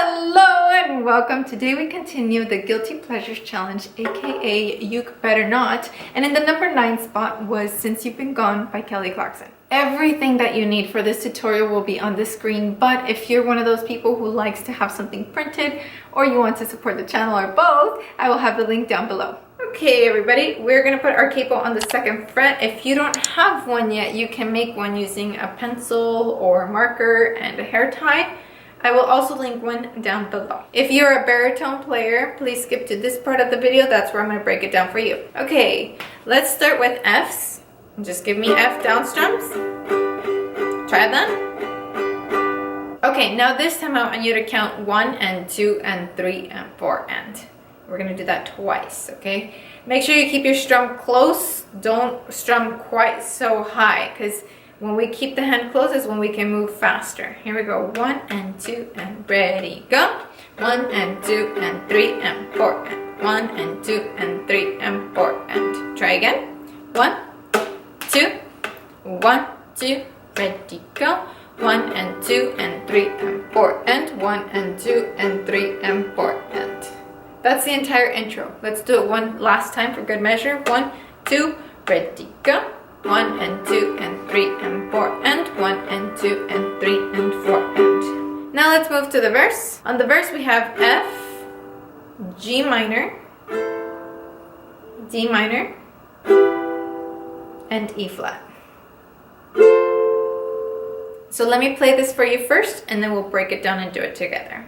Hello and welcome. Today we continue the Guilty Pleasures Challenge, aka You Better Not. And in the number 9 spot was Since You've Been Gone by Clarkson. Everything that you need for this tutorial will be on the screen, but if you're one of those people who likes to have something printed or you want to support the channel or both, I will have the link down below. Okay everybody, we're going to put our capo on the 2nd fret. If you don't have one yet, you can make one using a pencil or marker and a hair tie. I will also link one down below. If you're a baritone player, please skip to this part of the video. That's where I'm going to break it down for you. Okay, let's start with Fs. Just give me F down strums. Try that. Okay, now this time I want you to count 1 and 2 and 3 and 4 and. We're going to do that twice, okay? Make sure you keep your strum close. Don't strum quite so high, because when we keep the hand close is when we can move faster. Here we go. 1 and 2 and ready, go. 1 and 2 and 3 and 4 and 1 and 2 and 3 and 4 and. Try again. 1, 2, 1, 2, ready, go. 1 and 2 and 3 and 4 and 1 and 2 and 3 and 4 and. That's the entire intro. Let's do it one last time for good measure. 1, 2, ready, go. 1 and 2 and 3 and 4 and 1 and 2 and 3 and 4 and. Now let's move to the verse. On the verse we have F, G minor, D minor, and E flat. So let me play this for you first and then we'll break it down and do it together.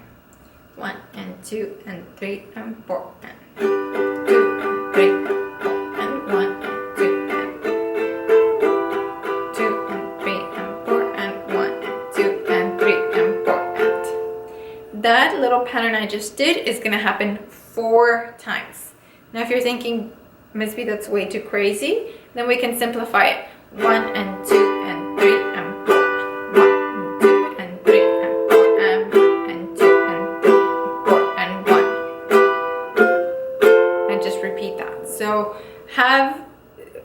1 and 2 and 3 and 4 and 2 and 3 and 4 and 1 and 2 and 2 and 3 and 4 and 1 and 2 and 3 and 4 and. That little pattern I just did is going to happen 4 times. Now if you're thinking, Ms. B, that's way too crazy, then we can simplify it. 1 and 2 and 3 and 4. 1 and 2 and 3 and 4 and 1 and 2 and 3 and 4 and 1. And just repeat that. So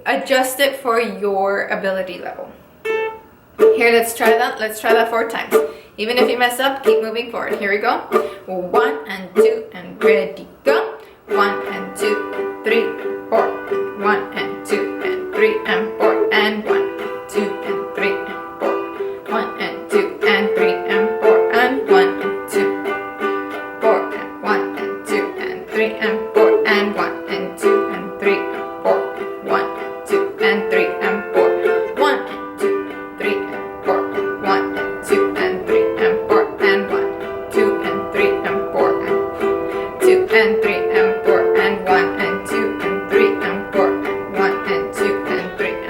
adjust it for your ability level. Here, let's try that. Let's try that 4 times. Even if you mess up, keep moving forward. Here we go. 1 and 2 and ready, go. 1 and 2 and 3 and 4 and 1 and 2 and 3 and 4 and 1 and 2 and 3 and 4. 1 and 2 and 3 and 4 and 1 and 2 and 4 and 1 and 2 and 3 and 4 and 1 and 2 and 3 and 4 and 1 and 2 and 3 and 4. 1 and 2 and 3 and 4 and 1 and 2 and 3 and 4 and 1 and 2 and 3 and 4 and 2 and 3 and 4 and 1 and 2 and 3 and 4 and 1 and 2 and 3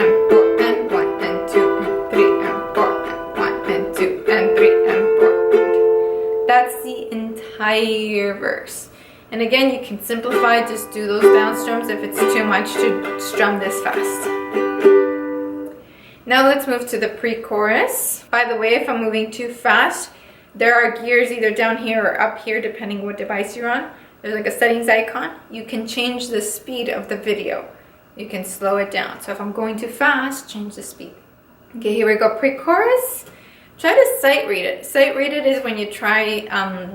and 4 and 1 and 2 and 3 and 4 and 1 and 2 and 3 and 4. That's the entire verse. And again, you can simplify, just do those down strums if it's too much to strum this fast. Now let's move to the pre-chorus. By the way, if I'm moving too fast, there are gears either down here or up here depending what device you're on. There's like a settings icon. You can change the speed of the video. You can slow it down. So if I'm going too fast, change the speed. Okay, here we go. Pre-chorus. Try to sight read it. Sight read it is when you try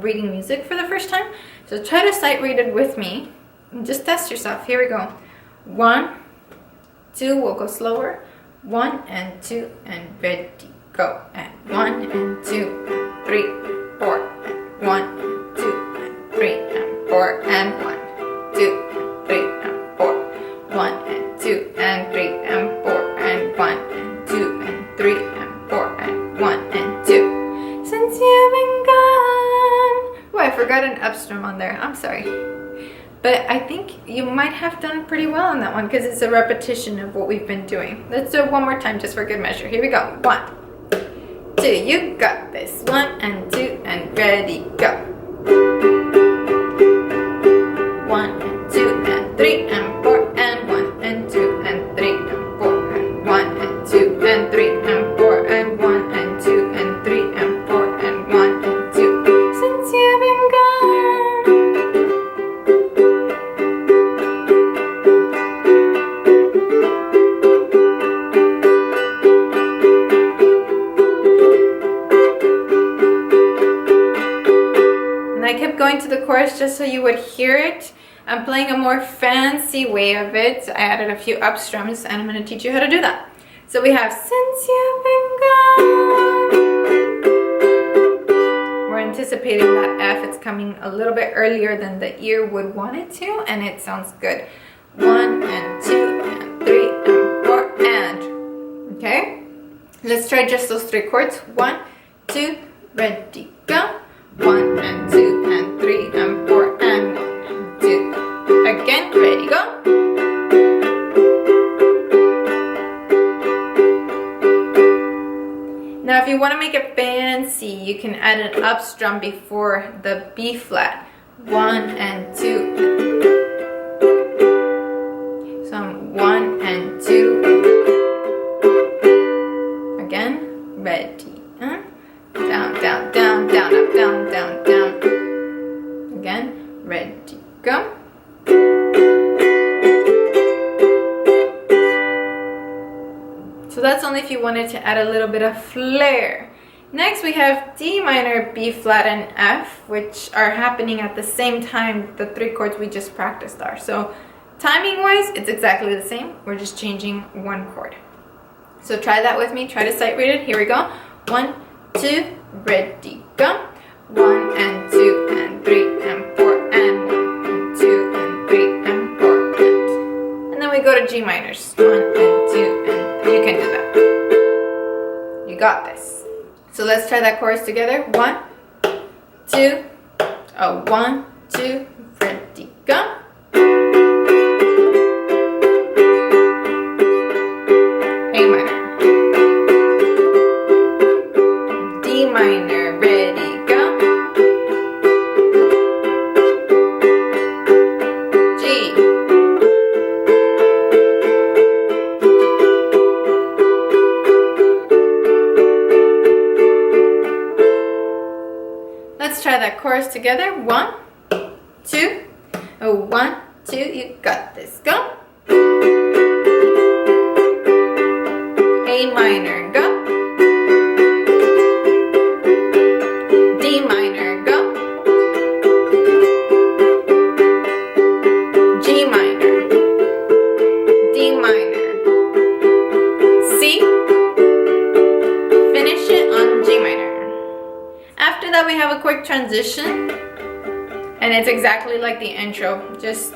reading music for the first time. So try to sight read it with me and just test yourself. Here we go. 1, 2, we'll go slower. 1 and 2 and ready, go. And 1 and 2 and 3 and 4 and 1 and 2 and 3 and 4 and 1, 2 and 3 and 4. 1 and 2 and 3 and 4 and 1 and 2 and 3 and 4 and 1 and 2. Since you've been gone. Oh, I forgot an upstrum on there. I'm sorry. But I think you might have done pretty well on that one because it's a repetition of what we've been doing. Let's do it one more time just for good measure. Here we go. 1, 2, you got this. 1 and 2 and ready, go. 1 and 2 and 3 and 4 and 1 and 2 and 3 and 4 and 1 and 2 and 3 and 4 and 1 and 2 and 3 and 4 and 1 and 2. Since you've been gone. I kept going to the chorus just so you would hear it. I'm playing a more fancy way of it. I added a few up strums and I'm going to teach you how to do that. So we have since you've been gone. We're anticipating that F. It's coming a little bit earlier than the ear would want it to, and it sounds good. 1 and 2 and 3 and 4 and. Okay? Let's try just those 3 chords. 1, 2, ready, go. 1 and 2 and 3 and 4 and 1 and 2. Again, ready, go. Now if you want to make it fancy, you can add an up strum before the B flat. 1 and 2. So 1 and 2. Again, ready. Down, down, down, down, up, down, down, down. Again, ready, go. So that's only if you wanted to add a little bit of flair. Next we have D minor, B flat, and F, which are happening at the same time the 3 chords we just practiced are. So timing wise, it's exactly the same. We're just changing 1 chord. So try that with me. Try to sight read it. Here we go. 1, 2, ready, go. 1 and 2 and 3 and 4 and 1 and 2 and 3 and 4 and then we go to G minors. 1 and 2 and 3. You can do that. You got this. So let's try that chorus together. 1, 2, 1, 2, ready, go. A minor. D minor, ready, go. G. Let's try that chorus together. 1, 2, 1, 2, you got this, go. A minor, go. D minor, go. G minor. D minor. C. Finish it on G minor. After that we have a quick transition. And it's exactly like the intro. Just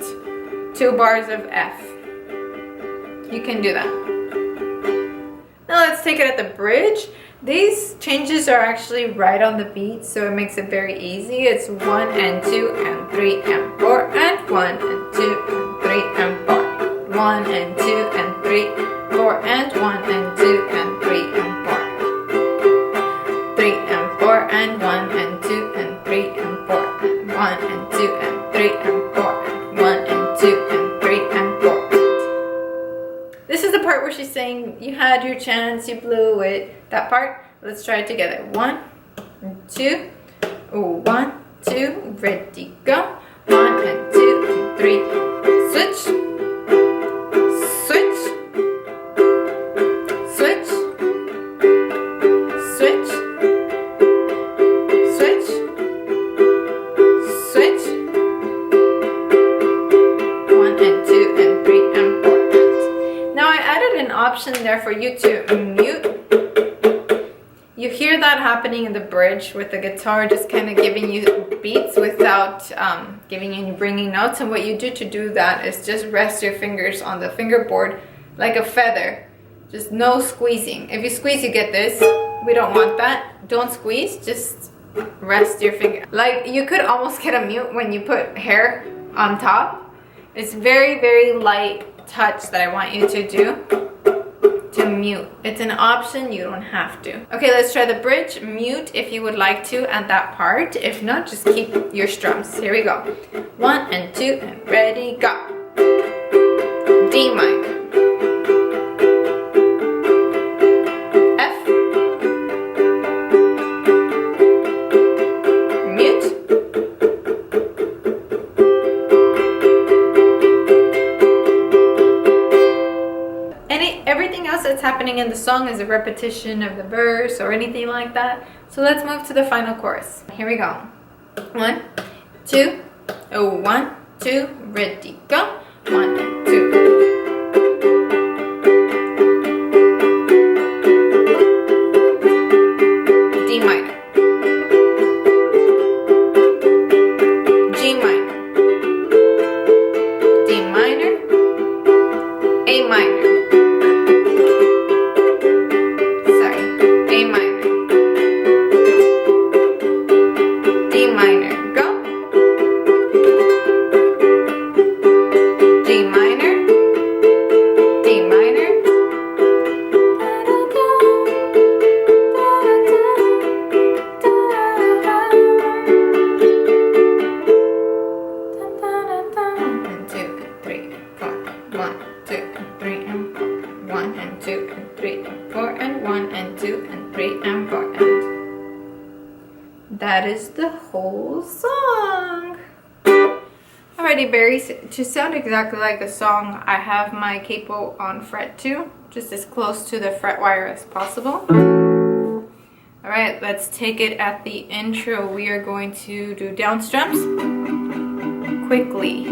2 bars of F. You can do that. Now let's take it at the bridge. These changes are actually right on the beat, so it makes it very easy. It's 1 and 2 and 3 and 4 and 1 and 2 and 3 and 4. 1 and 2 and 3, 4 and 1 and 2 and 3 and 4. 3 and 4 and 1 and 2 and 3 and 4 and 1 and 2 and 3 and 4 and 1 and 2 and 3 and 4. This is the part where she's saying you had your chance, you blew it. That part. Let's try it together. 1, 2, 1, 2, ready, go. 1 and 2 and 3. Switch. Switch. Switch. Switch. Switch. Switch. 1 and 2 and 3 and 4. Now I added an option there for you to mute. You hear that happening in the bridge with the guitar just kind of giving you beats without giving any ringing notes. And what you do to do that is just rest your fingers on the fingerboard like a feather. Just no squeezing. If you squeeze, you get this. We don't want that. Don't squeeze, just rest your finger. Like you could almost get a mute when you put hair on top. It's very, very light touch that I want you to do. To mute. It's an option, you don't have to. Okay, let's try the bridge. Mute if you would like to at that part. If not, just keep your strums. Here we go. 1 and 2 and ready, go. D minor. F. Mute. Everything else that's happening in the song is a repetition of the verse or anything like that. So let's move to the final chorus. Here we go. 1, 2, oh, 1, 2, ready, go. 1 and 2. D minor. G minor. D minor. A minor. Sorry, A minor. D minor, go. G minor. D minor. That is the whole song. Alrighty, berries. To sound exactly like the song, I have my capo on fret 2, just as close to the fret wire as possible. Alright, let's take it at the intro. We are going to do down strums quickly.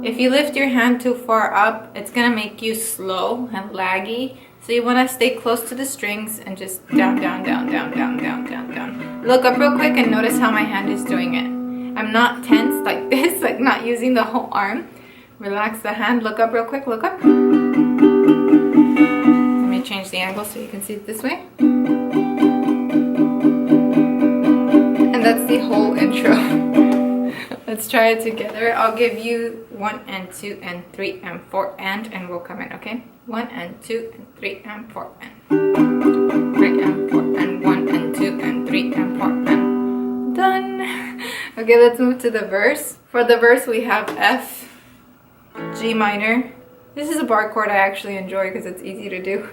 If you lift your hand too far up, it's gonna make you slow and laggy. So you want to stay close to the strings and just down, down, down, down, down, down, down, down. Look up real quick and notice how my hand is doing it. I'm not tense like this, like not using the whole arm. Relax the hand. Look up real quick. Look up. Let me change the angle so you can see it this way. And that's the whole intro. Let's try it together. I'll give you 1 and 2 and 3 and 4 and we'll come in, okay? 1 and 2 and 3 and 4 and 3 and 4 and 1 and 2 and 3 and 4 and done. Okay, let's move to the verse. For the verse we have F, G minor. This is a bar chord I actually enjoy because it's easy to do.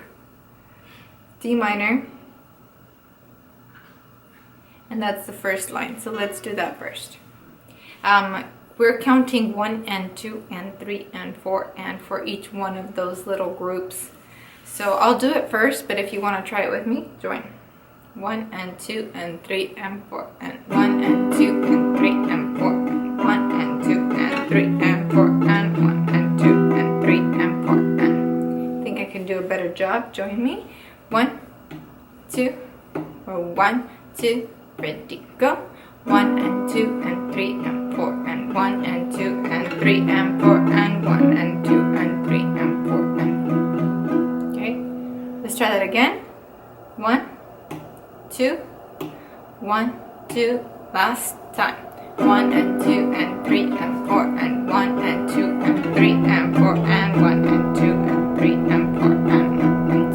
D minor. And that's the first line. So let's do that first. We're counting 1 and 2 and 3 and 4 and for each one of those little groups. So I'll do it first, but if you want to try it with me, join. 1 and 2 and 3 and 4 and 1 and 2 and 3 and 4 and 1 and 2 and 3 and 4 and 1 and 2 and 3 and 4 and I think I can do a better job. Join me. 1, 2, or 1, 2, ready, go. 1 and 2 and 3 and 4 and 1 and 2 and 3 and 4 and 1 and 2 and 3 and 4 and okay. Let's try that again. 1, 2, 1, 2, last time. 1 and 2 and 3 and 4 and 1 and 2 and 3 and 4 and 1 and 2 and 3 and 4 and 1 and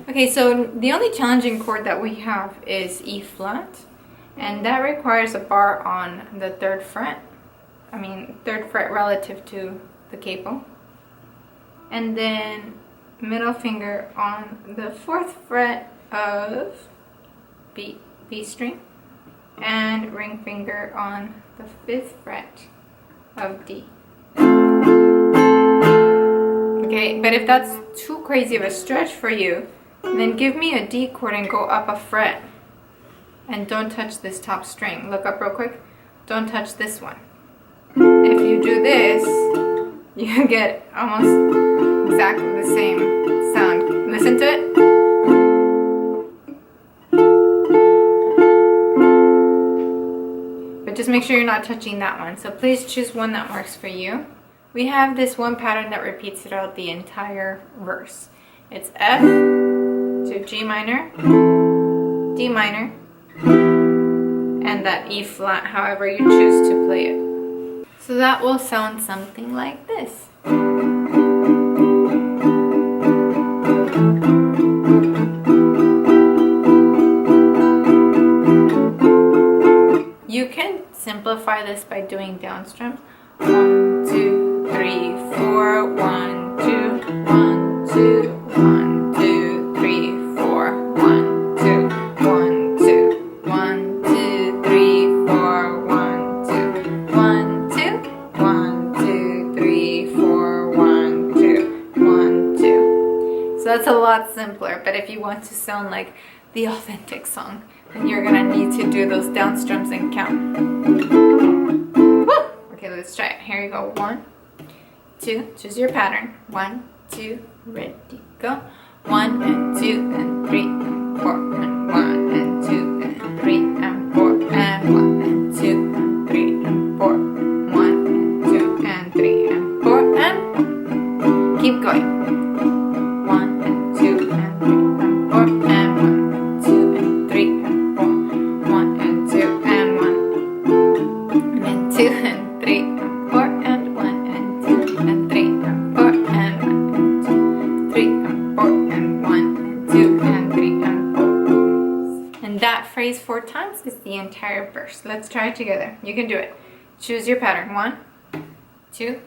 2. Okay, so the only challenging chord that we have is E flat. And that requires a bar on the 3rd fret. I mean, 3rd fret relative to the capo. And then middle finger on the 4th fret of B string. And ring finger on the 5th fret of D. Okay, but if that's too crazy of a stretch for you, then give me a D chord and go up a fret. And don't touch this top string. Look up real quick. Don't touch this one. If you do this, you get almost exactly the same sound. Listen to it. But just make sure you're not touching that one. So please choose one that works for you. We have this one pattern that repeats throughout the entire verse. It's F to G minor, D minor, and that E flat, however you choose to play it. So that will sound something like this. You can simplify this by doing down strums. 1, 2, 3, 4, 1, 2, 1, 2, 1, 2, 3, 4, 1, 2, 1, 2, 1, 2, 3, 4, 1, 2, 1, 2, 1, 2, 3, 4, 1, 2, 1, 2. So that's a lot simpler, but if you want to sound like the authentic song, And you're gonna need to do those down strums and count. Woo! Okay, let's try it. Here you go. 1, 2, choose your pattern. 1, 2, ready, go. 1 and 2 and 3 and 4 and 1 and 2 and 3 and 4 and 1 and 2 and 3 and 4 1 and 2 and 3 and 4 and keep going. 1 and 2 and 3 and 4 and 1 and 2 and 3 and 4 1 and 2 and 1 and 2 and 3 and 4 and 1 and 2 and 3 and 4 and 1 and 2 3 and 4 and 1 and 2 and 3 and 4. And that phrase 4 times is the entire verse. Let's try it together. You can do it. Choose your pattern. 1, 2,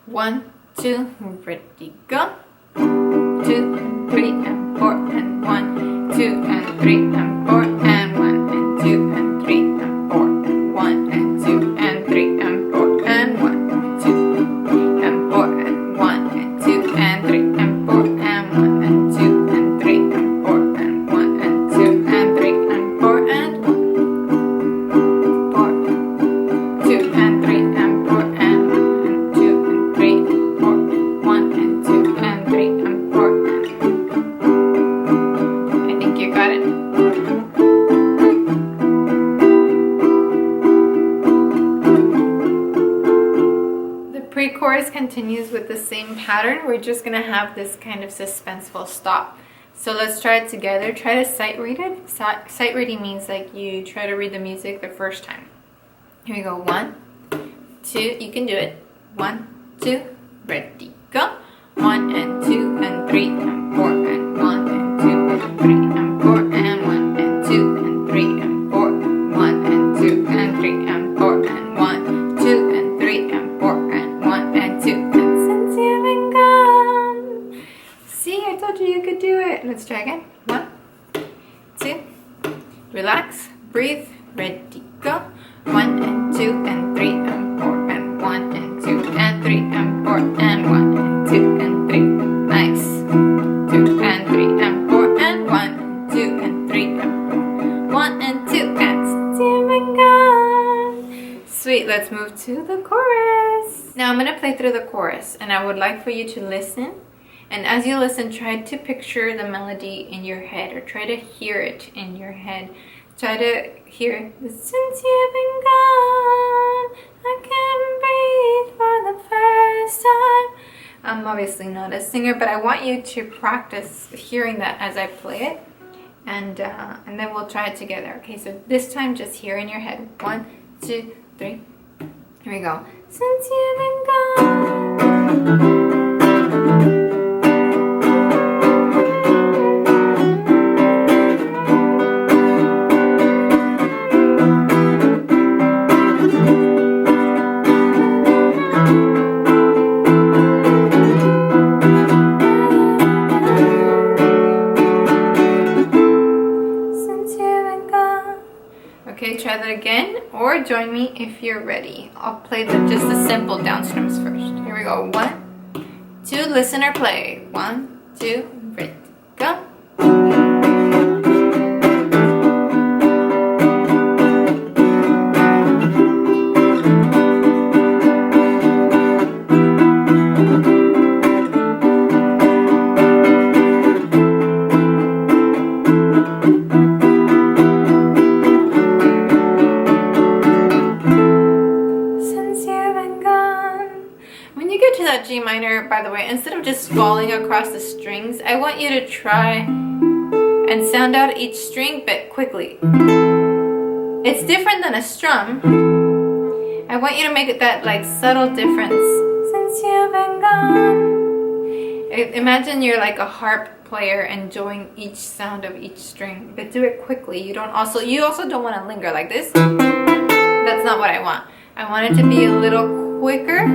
1, 2, ready, go. 2 and 3 and 4 and 1, 2 and 3 and 4 and 1 and 2 and 3 and 4 and 1 and 2 and 3 and 4 and 1 and 2 and 4 and 1 and 2 and 3 and 4 and 1 and 2 and 3 and 4 and 1 and 2 and 3 and 4 and 1 4 2 and 3 and 4 and 1 and 2 and 3 and 4 1 and 2 and 3 and 4 and I think you got it. The pre-chorus continues with the same pattern. We're just gonna have this kind of suspenseful stop. So let's try it together. Try to sight read it. Sight reading means like you try to read the music the first time. Here we go. 1, 2, you can do it. 1, 2, ready, go. 1 and 2 and 3 and 4 and 1 and 2 and 3 and 4 and 1 and 2 and 3 and 4 and 1 and 2 and 3 and 4 and 1, 2 and 3 and 4 and 1 and 2 and since you've been gone. See, I told you could do it. Let's try again. 1, 2, relax, breathe, ready, go. 1 and 2 and 3 and 4 and 1 and 2 and 3 and 4 and 1 and 2 and 3. Nice. 2 and 3 and 4 and 1 and 2 and 3 and 4. 1 and 2 and still been gone. Sweet. Let's move to the chorus. Now I'm gonna play through the chorus, and I would like for you to listen. And as you listen, try to picture the melody in your head, or try to hear it in your head. Try to hear the since you've been gone, I can't breathe for the first time. I'm obviously not a singer, but I want you to practice hearing that as I play it, and then we'll try it together. Okay, so this time just hear in your head. 1, 2, 3. Here we go. Since you've been gone. Okay, try that again, or join me if you're ready. I'll play just the simple down strums first. Here we go. 1, 2, listen or play. 1, 2, ready, go. G minor, by the way, instead of just falling across the strings, I want you to try and sound out each string but quickly. It's different than a strum. I want you to make it that like subtle difference. Since you've been gone. Imagine you're like a harp player enjoying each sound of each string, but do it quickly. You also don't want to linger like this. That's not what I want. I want it to be a little quicker,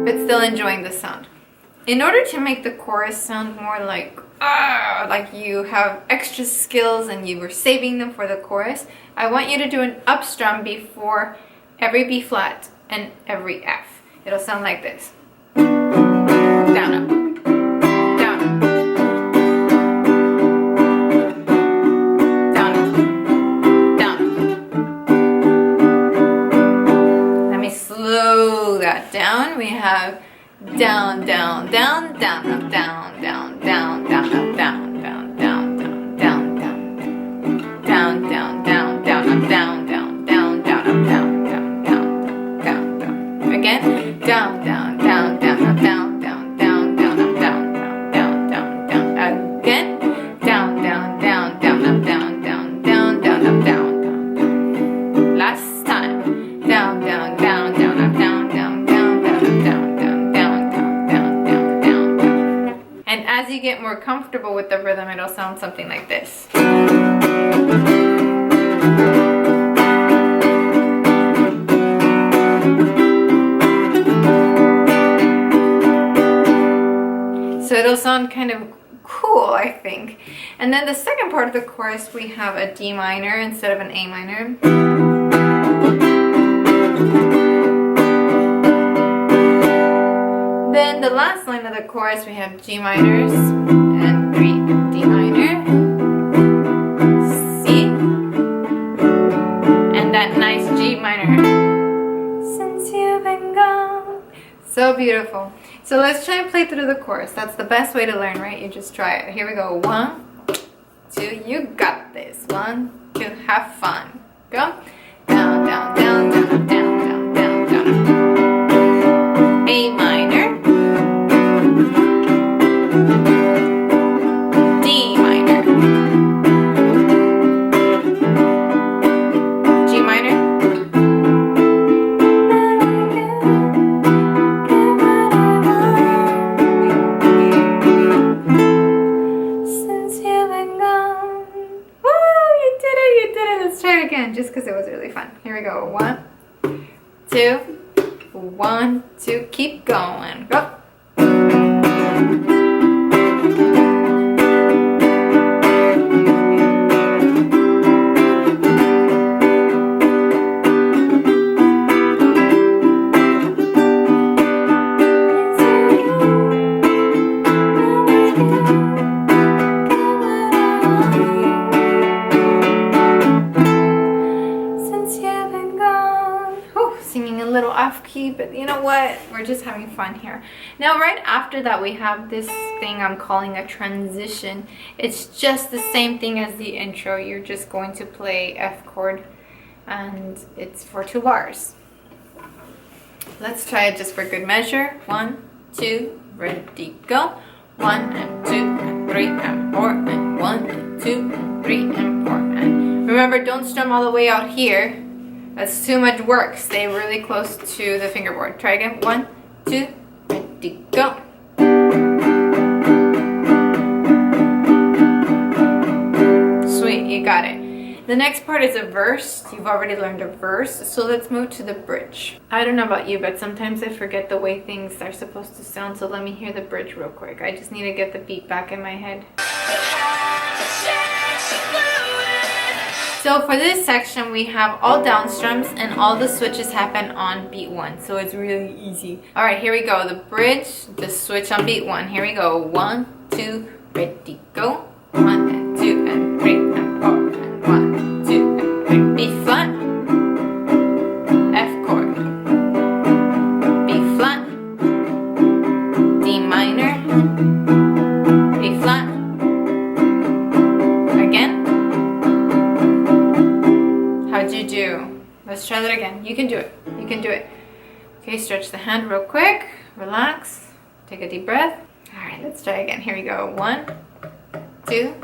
but still enjoying the sound. In order to make the chorus sound more like you have extra skills and you were saving them for the chorus, I want you to do an up strum before every B flat and every F. It'll sound like this. Down, up, down, up. that down, we have down, down, down, down, up, down, down, down, down, up, down, down, down, down, down, down, down, down, down, up, down, down, down, down, up, down, down, down, down, down. Again, down, down, down, down, up, down, down, down, down, up, down, down, down, down, down. Again, down, down, down, down, up, down, down, down, down, up, down, down, down. Last time, down, down, down, down, up, down, down, down, down, up, down, down, down, down, down, down, down, down. And as you get more comfortable with the rhythm, it'll sound something like this. So it'll sound kind of cool, I think. And then the second part of the chorus, we have a D minor instead of an A minor. Then the last line of the chorus, we have G minors and 3 D minor, C, and that nice G minor. Since you've been gone. So beautiful. So let's try and play through the chorus. That's the best way to learn, right? You just try it. Here we go. 1, 2, you got this. 1, 2, have fun. Go. Down, down, down, down, down, down, down, down. A minor. D minor. G minor. Just because it was really fun. Here we go. 1, 2, 1, 2. Keep going. Go. Off key, but you know what, we're just having fun here. Now right after that we have this thing I'm calling a transition. It's just the same thing as the intro. You're just going to play F chord and it's for 2 bars. Let's try it just for good measure. 1, 2, ready, go. 1 and 2 and 3 and 4 and 1 and 2 and 3 and 4 and remember, don't strum all the way out here. That's too much work. Stay really close to the fingerboard. Try again. 1, 2, ready, go. Sweet, you got it. The next part is a verse. You've already learned a verse, so let's move to the bridge. I don't know about you, but sometimes I forget the way things are supposed to sound, so let me hear the bridge real quick. I just need to get the beat back in my head. So for this section, we have all down strums and all the switches happen on beat 1. So it's really easy. All right, here we go. The bridge, the switch on beat 1. Here we go. 1, 2, ready, go. 1 and 2 and 3 and 4 and 1, 2 and 3. B flat, F chord, B flat, D minor, B flat. Again. How'd you do? Let's try that again. You can do it. You can do it. Okay, stretch the hand real quick. Relax. Take a deep breath. All right, let's try again. Here we go. 1, 2,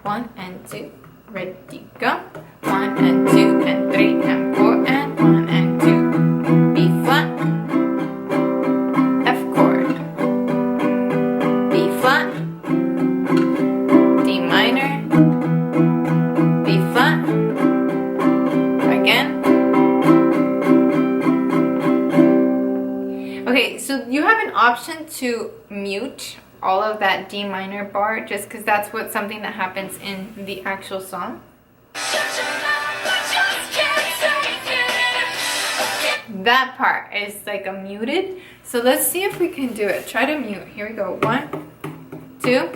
1 and 2. Ready, go. 1 and 2 and 3 and 4 and 1 and 2. B flat, F chord, B flat, D minor, B flat. Again. Okay, so you have an option to mute all of that D minor bar just because that's something that happens in the actual song. That part is like a muted. So let's see if we can do it. Try to mute. Here we go. 1, 2,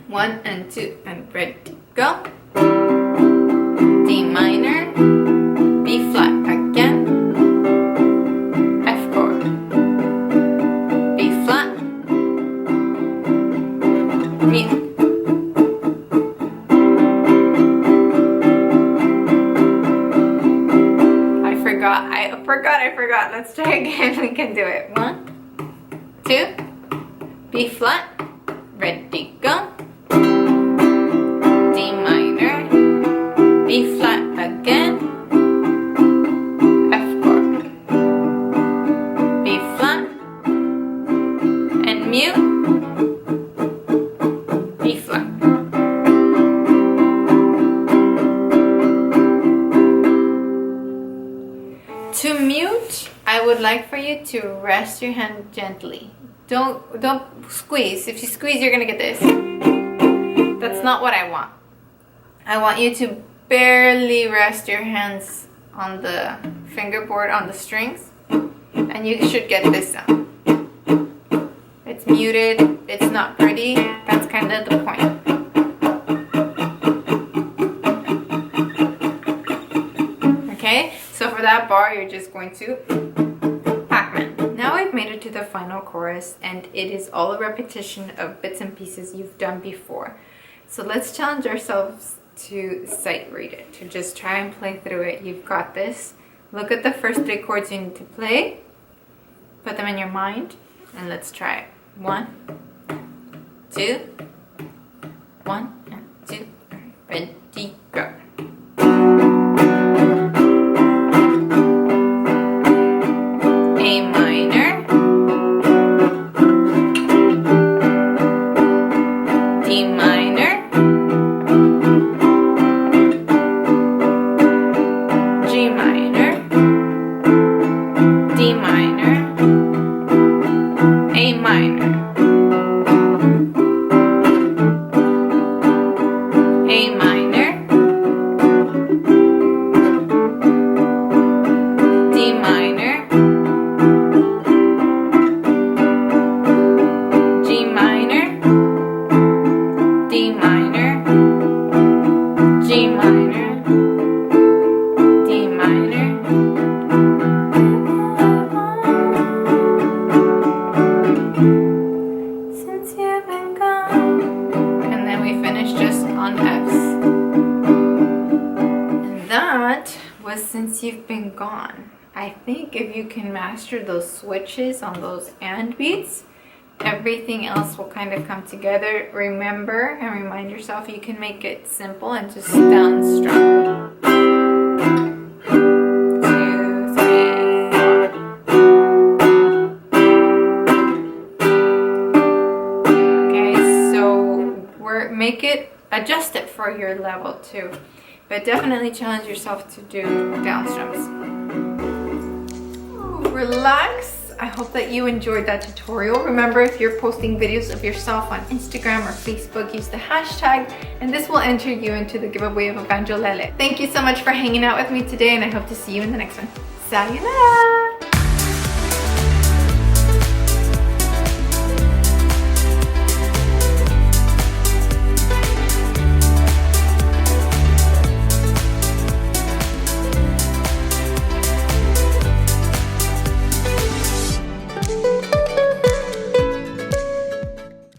1 and 2 and ready, go. D minor, B flat again, F chord, forgot. I forgot. Let's try again. We can do it. 1, 2, B flat. Ready, go. D minor, B flat again. F chord. B flat. And mute. B flat. To mute, I would like for you to rest your hand gently. Don't squeeze. If you squeeze, you're gonna get this. That's not what I want. I want you to barely rest your hands on the fingerboard on the strings, and you should get this sound. It's muted. It's not pretty. That's kind of the point. Okay, so for that bar, you're just going to Pac-Man. Now we've made it to the final chorus, and it is all a repetition of bits and pieces you've done before. So let's challenge ourselves to sight read it, to just try and play through it. You've got this. Look at the first 3 chords you need to play. Put them in your mind, and let's try it. 1, 2, 1, and 2, ready, go. A minor, D minor, G minor, D minor, A minor, A minor, D minor, G minor, D minor, G minor, D minor. Since you've been gone. And then we finish just on F's. And that was Since You've Been Gone. I think if you can master those switches on those and beats, everything else will kind of come together. Remember and remind yourself you can make it simple and just down strum. 2, 3, 4. Okay, so make it, adjust it for your level too. But definitely challenge yourself to do down strums. Ooh, relax. I hope that you enjoyed that tutorial. Remember, if you're posting videos of yourself on Instagram or Facebook, use the hashtag, and this will enter you into the giveaway of a banjolele. Thank you so much for hanging out with me today, and I hope to see you in the next one. Sayonara!